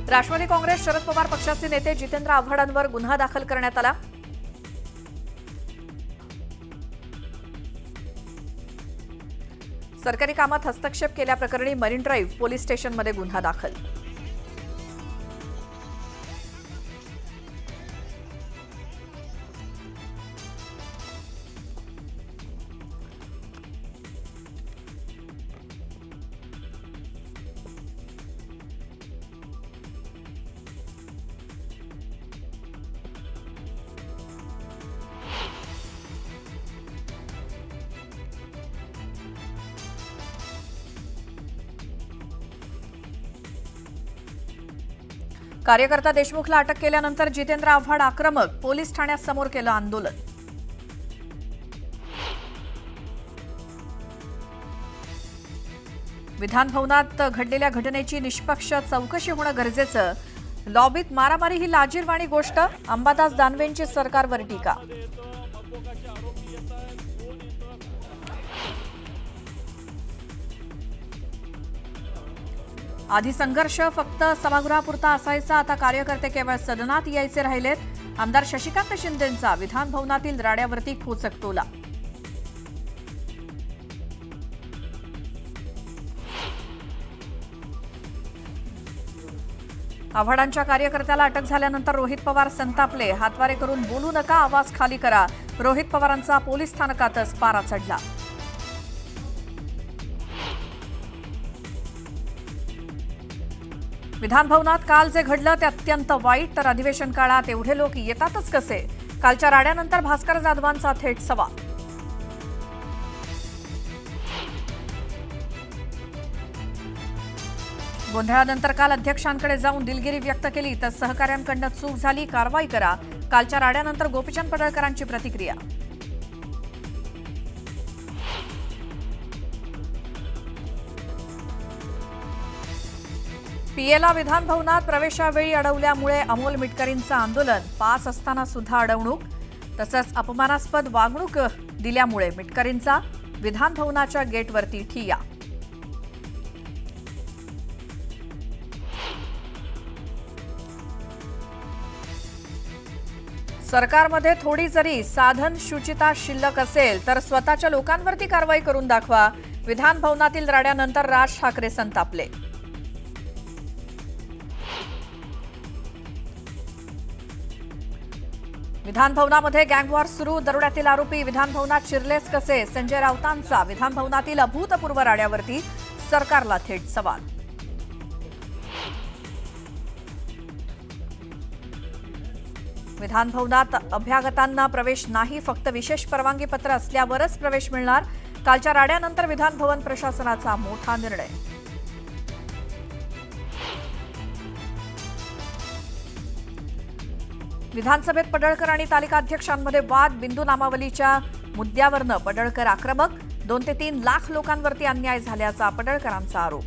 राष्ट्रवादी काँग्रेस शरद पवार पक्षाचे नेते जितेंद्र आव्हाडांवर गुन्हा दाखल करण्यात आला। सरकारी कामात हस्तक्षेप केल्याप्रकरणी मरीन ड्राईव्ह पोलीस स्टेशनमध्ये गुन्हा दाखल। कार्यकर्ता देशमुखला अटक केल्यानंतर जितेंद्र आव्हाड आक्रमक, पोलीस ठाण्यासमोर केलं आंदोलन। विधान भवनात घडलेल्या घटनेची निष्पक्ष चौकशी होणं गरजेचं। लॉबीत मारामारी ही लाजिरवाणी गोष्ट, अंबादास दानवेंची सरकारवर टीका। आधी संघर्ष फक्त सभागृहापुरता असायचा, आता कार्यकर्ते केवळ सदनात यायचे राहिलेत। आमदार शशिकांत शिंदेंचा विधान भवनातील राड्यावरती खोचक टोला। आव्हाडांच्या कार्यकर्त्याला अटक झाल्यानंतर रोहित पवार संतापले। हातवारे करून बोलू नका, आवाज खाली करा। रोहित पवारांचा पोलीस स्थानकातच पारा चढला। विधान भवनात काल जे घडलं ते अत्यंत वाईट, तर अधिवेशन काळात एवढे लोक येतातच कसे? कालच्या राड्यानंतर भास्कर जाधवांचा थेट सवाल। गोंधळानंतर काल अध्यक्षांकडे जाऊन दिलगिरी व्यक्त केली, तर सहकाऱ्यांकडून चूक झाली, कारवाई करा। कालच्या राड्यानंतर गोपीचंद पडळकरांची प्रतिक्रिया। पीएला विधान भवनात प्रवेशावेळी अडवल्यामुळे अमोल मिटकरींचं आंदोलन। पास असताना सुद्धा अडवणूक तसंच अपमानास्पद वागणूक दिल्यामुळे मिटकरींचा विधान भवनाच्या गेटवरती ठिय्या। सरकारमध्ये थोडी जरी साधन शुचिता शिल्लक असेल तर स्वतःच्या लोकांवरती कारवाई करून दाखवा। विधान भवनातील राड्यानंतर राज ठाकरे संतापले। विधान भवनामध्ये गँगवॉर सुरू, दरोड्यातील आरोपी विधान भवनात शिरलेच कसे? संजय राऊतांचा विधान भवनातील अभूतपूर्व राड्यावरती सरकारला थेट सवाल। विधान भवनात अभ्यागतांना प्रवेश नाही, फक्त विशेष परवानगी पत्र असल्यावरच प्रवेश मिळणार। कालच्या राड्यानंतर विधान भवन प्रशासनाचा मोठा निर्णय। विधानसभेत पडळकर आणि तालिकाध्यक्षांमध्ये वाद, बिंदू नामावलीच्या मुद्द्यावरनं पडळकर आक्रमक। 2 ते 3 लाख लोकांवरती अन्याय झाल्याचा पडळकरांचा आरोप।